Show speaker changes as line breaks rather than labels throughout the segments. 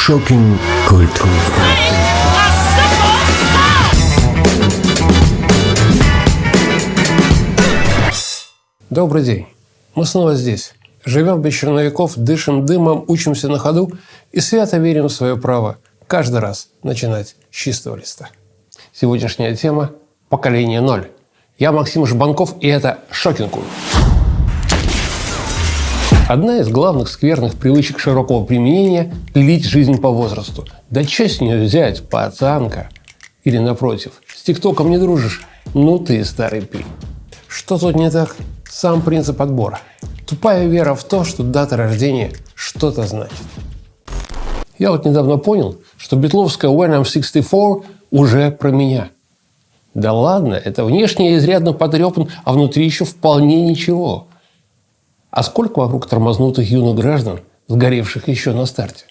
Шокинг культура.
Добрый день. Мы снова здесь. Живем без черновиков, дышим дымом, учимся на ходу и свято верим в свое право каждый раз начинать с чистого листа. Сегодняшняя тема – поколение 0. Я Максим Жбанков, и это Шокинг культура. Одна из главных скверных привычек широкого применения – лить жизнь по возрасту. Да что с нее взять, пацанка? Или напротив, с ТикТоком не дружишь? Ну ты и старый пень. Что тут не так? Сам принцип отбора. Тупая вера в то, что дата рождения что-то значит. Я вот недавно понял, что битловская «When I'm 64» уже про меня. Да ладно, это внешне я изрядно потрепан, а внутри еще вполне ничего. А сколько вокруг тормознутых юных граждан, сгоревших еще на старте?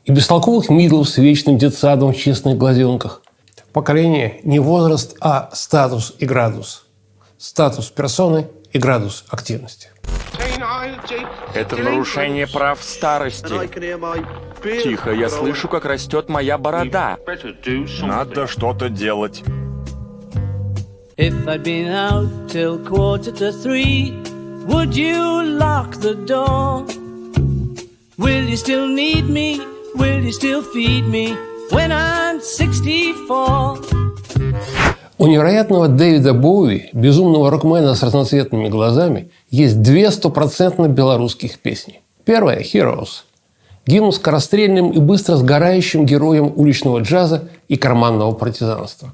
И бестолковых мидлов с вечным детсадом в честных глазенках. Поколение не возраст, а статус и градус. Статус персоны и градус активности.
Это нарушение прав старости. Тихо, я слышу, как растет моя борода. Надо что-то делать.
If I'd been out till 2:45, would you lock the door? Will you still need me? Will you still feed me when I'm 64?
У невероятного Дэвида Боуи, безумного рокмена с разноцветными глазами, есть две стопроцентно белорусских песни. Первая – «Heroes». Гимн скорострельным и быстро сгорающим героям уличного джаза и карманного партизанства.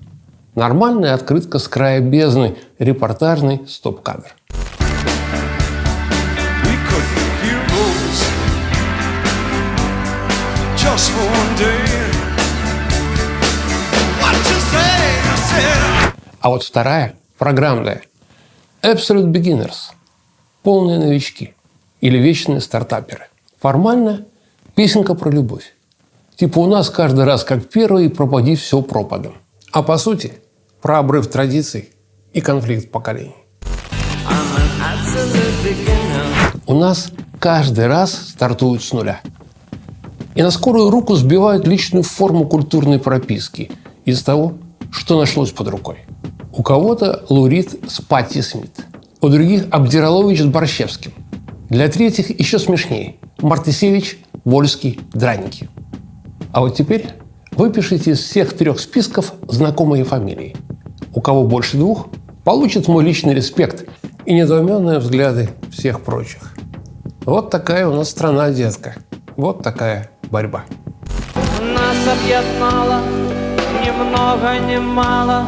Нормальная открытка с края бездны, репортажный стоп-кадр. А вот вторая, программная, Absolute Beginners, полные новички или вечные стартаперы. Формально песенка про любовь. Типа у нас каждый раз как первый, пропади все пропадом. А по сути про обрыв традиций и конфликт поколений. У нас каждый раз стартуют с нуля. И на скорую руку сбивают личную форму культурной прописки из того, что нашлось под рукой. У кого-то Лурид с Патти Смит, у других Абдиралович с Борщевским. Для третьих еще смешнее – Мартысевич, Вольский, Драники. А вот теперь выпишите из всех трех списков знакомые фамилии. У кого больше двух, получит мой личный респект и недоуменные взгляды всех прочих. Вот такая у нас страна, детка. Вот такая борьба.
Нас объединало ни много ни мало,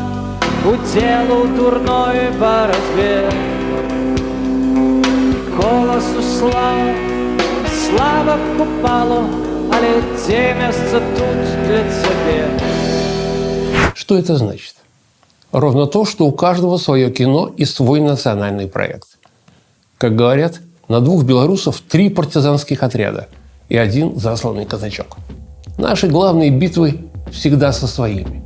уделу дурной борьбе. Голосу слава, слава купалу, але те место тут для тебя.
Что это значит? Ровно то, что у каждого свое кино и свой национальный проект. Как говорят, на двух белорусов 3 партизанских отряда и 1 засланный казачок. Наши главные битвы всегда со своими.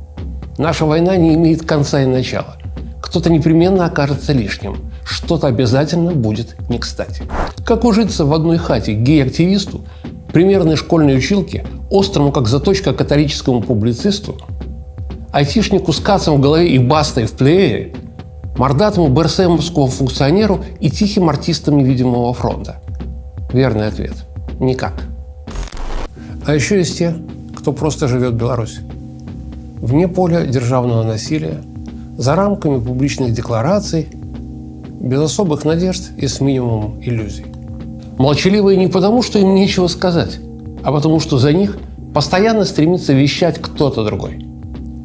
Наша война не имеет конца и начала. Кто-то непременно окажется лишним. Что-то обязательно будет не кстати. Как ужиться в одной хате гей-активисту, примерной школьной училке, острому как заточка католическому публицисту, айтишнику с кацем в голове и бастой в плеере, мордатому БРСМовскому функционеру и тихим артистам невидимого фронта? Верный ответ – никак. А еще есть те, кто просто живет в Беларуси. Вне поля державного насилия, за рамками публичных деклараций, без особых надежд и с минимумом иллюзий. Молчаливые не потому, что им нечего сказать, а потому, что за них постоянно стремится вещать кто-то другой.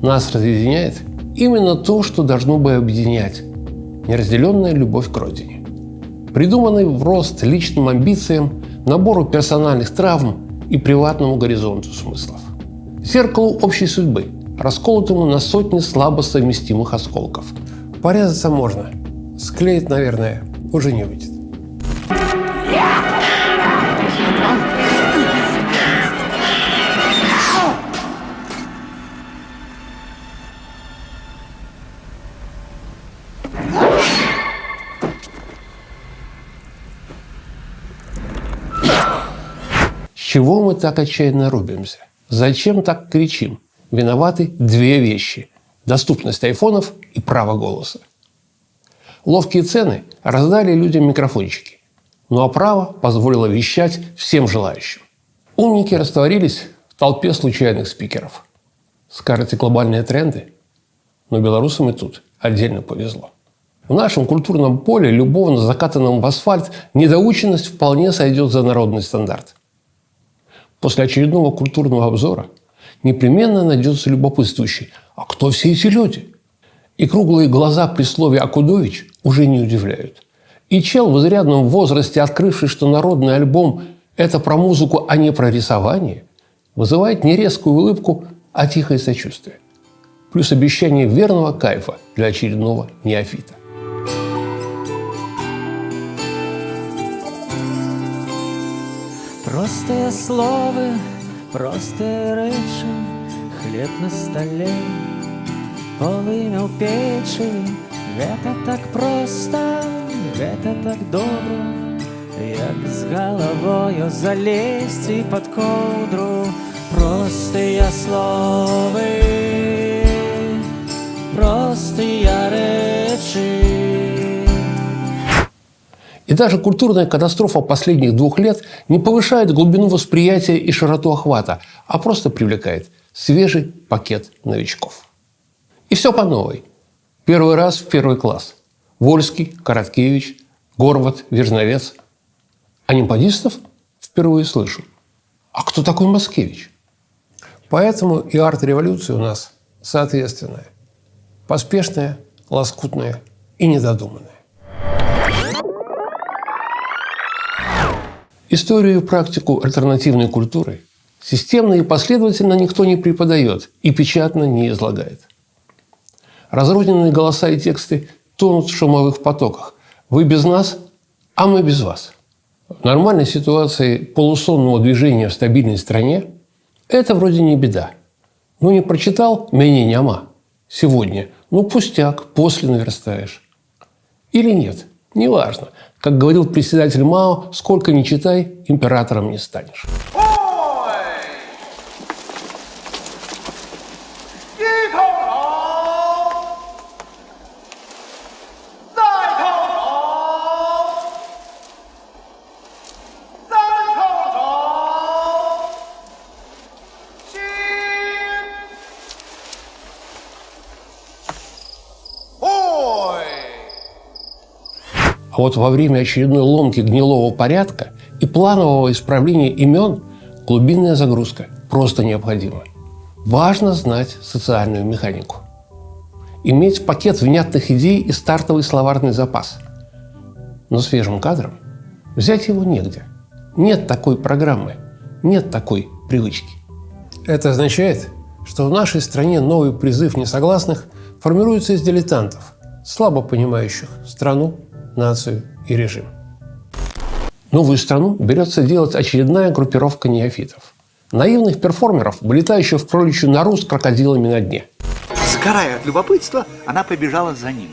Нас разъединяет именно то, что должно бы объединять – неразделенная любовь к родине. Придуманный в рост личным амбициям, набору персональных травм и приватному горизонту смыслов. Зеркалу общей судьбы, расколотому на сотни слабо совместимых осколков. Порезаться можно, склеить, наверное, уже не выйдет. чего мы так отчаянно рубимся? Зачем так кричим? Виноваты две вещи – доступность айфонов и право голоса. Ловкие цены раздали людям микрофончики, ну а право позволило вещать всем желающим. Умники растворились в толпе случайных спикеров. Скажете, глобальные тренды? Но белорусам и тут отдельно повезло. В нашем культурном поле, любовно закатанном в асфальт, недоученность вполне сойдет за народный стандарт. После очередного культурного обзора непременно найдется любопытствующий. А кто все эти люди? И круглые глаза при слове «Акудович» уже не удивляют. И чел в изрядном возрасте, открывший, что народный альбом – это про музыку, а не про рисование, вызывает не резкую улыбку, а тихое сочувствие. Плюс обещание верного кайфа для очередного неофита.
Простые слова, простые речи, хлеб на столе, полымя ў печы. Гэта так проста, гэта так добра, як з галавою залезці пад коўдру. Простыя словы, простыя рэчы.
И даже культурная катастрофа последних 2 лет не повышает глубину восприятия и широту охвата, а просто привлекает свежий пакет новичков. И все по новой. Первый раз в первый класс. Вольский, Короткевич, Горват, Верновец. А неподистов впервые слышу. А кто такой Маскевич? Поэтому и арт-революция у нас соответственная. Поспешная, лоскутная и недодуманная. Историю и практику альтернативной культуры системно и последовательно никто не преподает и печатно не излагает. Разрозненные голоса и тексты тонут в шумовых потоках. Вы без нас, а мы без вас. В нормальной ситуации полусонного движения в стабильной стране это вроде не беда. Ну не прочитал «Меня няма» сегодня, ну пустяк, после наверстаешь. Или нет, неважно. Как говорил председатель Мао, сколько ни читай, императором не станешь. А вот во время очередной ломки гнилого порядка и планового исправления имен глубинная загрузка просто необходима. Важно знать социальную механику. Иметь пакет внятных идей и стартовый словарный запас. Но свежим кадром взять его негде. Нет такой программы, нет такой привычки. Это означает, что в нашей стране новый призыв несогласных формируется из дилетантов, слабо понимающих страну, нацию и режим. Новую страну берется делать очередная группировка неофитов. Наивных перформеров, вылетающих в кроличью нору с крокодилами на дне.
Сгорая от любопытства, она побежала за ним.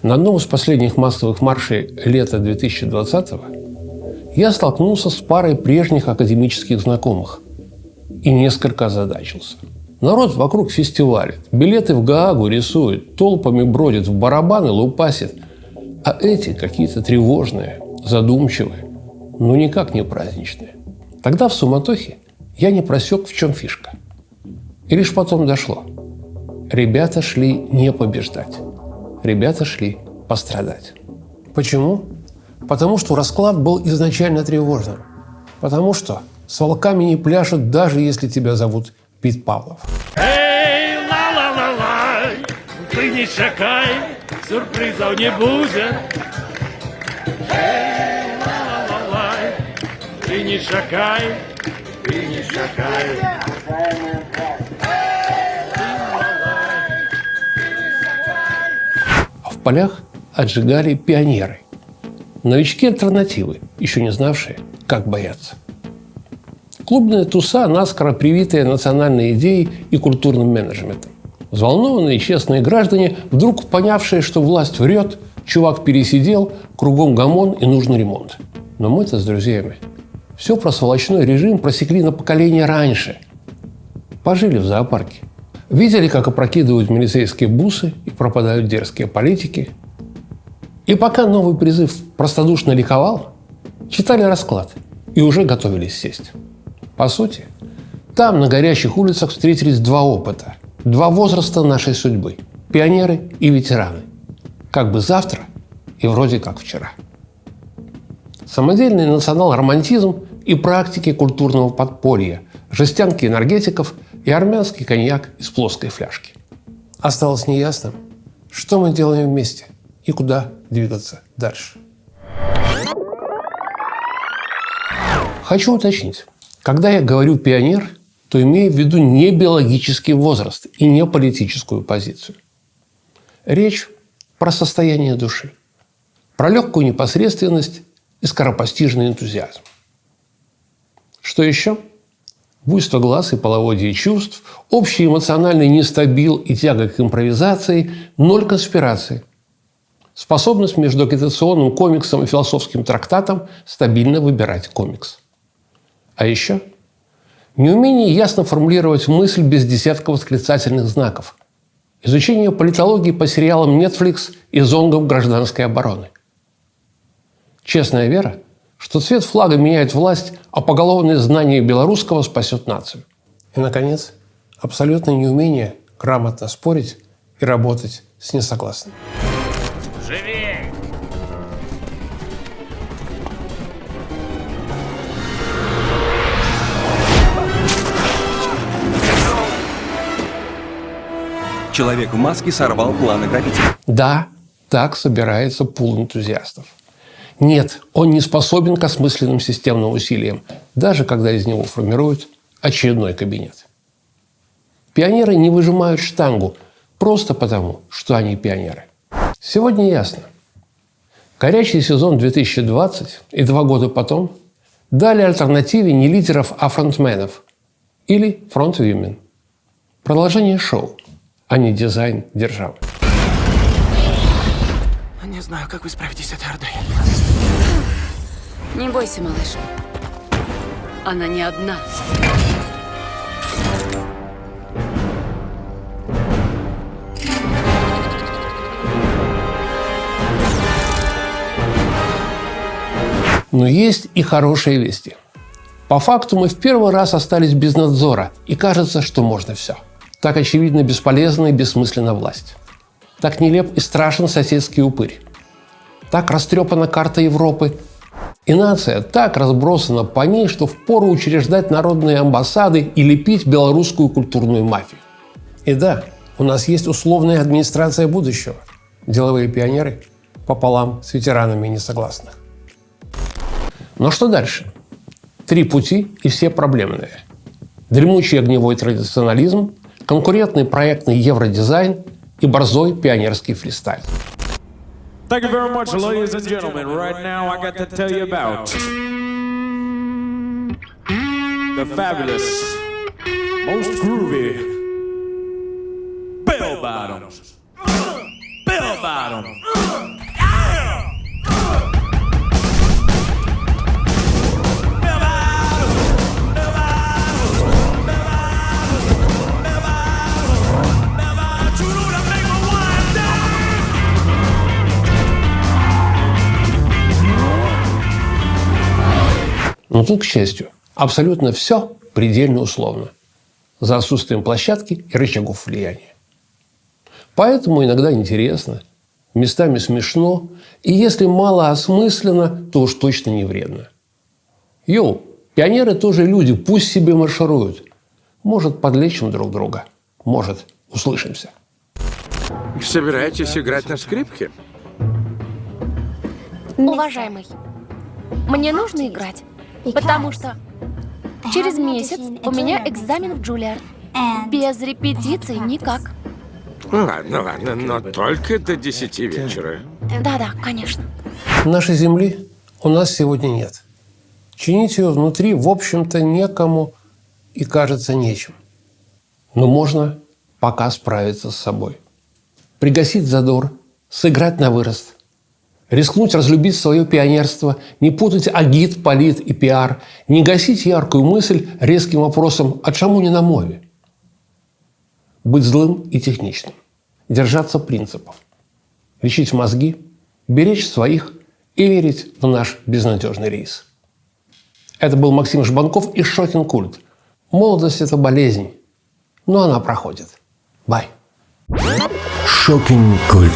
На одном из последних массовых маршей лета 2020-го я столкнулся с парой прежних академических знакомых и несколько озадачился. Народ вокруг фестиваля, билеты в Гаагу рисует, толпами бродит, в барабаны лупасит, а эти какие-то тревожные, задумчивые, но никак не праздничные. Тогда в суматохе я не просек, в чем фишка. И лишь потом дошло. Ребята шли не побеждать. Ребята шли пострадать. Почему? Потому что расклад был изначально тревожным. Потому что с волками не пляшут, даже если тебя зовут Пит Павлов.
Эй, ла-ла-ла-лай, ты не чакай, сюрпризов не будет. Эй, ла-ла-ла-лай, ты не чакай, ты не чакай.
В полях отжигали пионеры. Новички альтернативы, еще не знавшие, как бояться. Клубная туса, наскоро привитая национальной идеей и культурным менеджментом. Взволнованные честные граждане, вдруг понявшие, что власть врет, чувак пересидел, кругом гомон и нужен ремонт. Но мы-то с друзьями все про сволочной режим просекли на поколение раньше. Пожили в зоопарке. Видели, как опрокидывают милицейские бусы и пропадают дерзкие политики. И пока новый призыв простодушно ликовал, читали расклад и уже готовились сесть. По сути, там на горящих улицах встретились два опыта, два возраста нашей судьбы – пионеры и ветераны. Как бы завтра и вроде как вчера. Самодельный национал-романтизм и практики культурного подполья, жестянки энергетиков и армянский коньяк из плоской фляжки. Осталось неясным, что мы делаем вместе и куда двигаться дальше. Хочу уточнить. Когда я говорю «пионер», то имею в виду не биологический возраст и не политическую позицию. Речь про состояние души, про легкую непосредственность и скоропостижный энтузиазм. Что еще? Буйство глаз и половодье чувств, общий эмоциональный нестабил и тяга к импровизации, ноль конспирации. Способность между агитационным комиксом и философским трактатом стабильно выбирать комикс. А еще неумение ясно формулировать мысль без десятка восклицательных знаков. Изучение политологии по сериалам Netflix и зонгам гражданской обороны. Честная вера, что цвет флага меняет власть, а поголовное знание белорусского спасет нацию. И, наконец, абсолютное неумение грамотно спорить и работать с несогласными.
Живее!
Человек в маске сорвал планы грабителя.
Да, так собирается пул энтузиастов. Нет, он не способен к осмысленным системным усилиям, даже когда из него формируют очередной кабинет. Пионеры не выжимают штангу просто потому, что они пионеры. Сегодня ясно. Горячий сезон 2020 и 2 года потом дали альтернативе не лидеров, а фронтменов или фронтвимен. Продолжение шоу, а не дизайн державы.
Не знаю, как вы справитесь с этой ордой.
Не бойся, малыш. Она не одна.
Но есть и хорошие вести. По факту мы в первый раз остались без надзора, и кажется, что можно все. Так очевидно бесполезна и бессмысленна власть. Так нелеп и страшен соседский упырь. Так растрепана карта Европы. И нация так разбросана по ней, что впору учреждать народные амбассады и лепить белорусскую культурную мафию. И да, у нас есть условная администрация будущего. Деловые пионеры пополам с ветеранами несогласных. Но что дальше? 3 пути и все проблемные. Дремучий огневой традиционализм, конкурентный проектный евродизайн и борзой пионерский фристайл.
Thank you very much, ladies and gentlemen. Right now, I got to tell you about the fabulous, most groovy Bell Bottoms. Bell Bottoms.
Но тут, к счастью, абсолютно все предельно условно. За отсутствием площадки и рычагов влияния. Поэтому иногда интересно, местами смешно, и если мало осмысленно, то уж точно не вредно. Йоу, пионеры тоже люди, пусть себе маршируют. Может, подлечим друг друга. Может, услышимся.
Собираетесь играть на скрипке?
Уважаемый, мне нужно играть, потому что через месяц у меня экзамен в Джулиард. Без репетиций никак.
Ладно, но только до 10 вечера.
Да-да, конечно.
Нашей земли у нас сегодня нет. Чинить ее внутри, в общем-то, некому и, кажется, нечем. Но можно пока справиться с собой. Пригасить задор, сыграть на вырост. Рискнуть разлюбить свое пионерство, не путать агит, полит и пиар, не гасить яркую мысль резким вопросом «а чему не на мове?». Быть злым и техничным. Держаться принципов. Лечить мозги, беречь своих и верить в наш безнадежный рейс. Это был Максим Жбанков и Шокинг Культ. Молодость – это болезнь, но она проходит. Бай.
Шокинг Культ.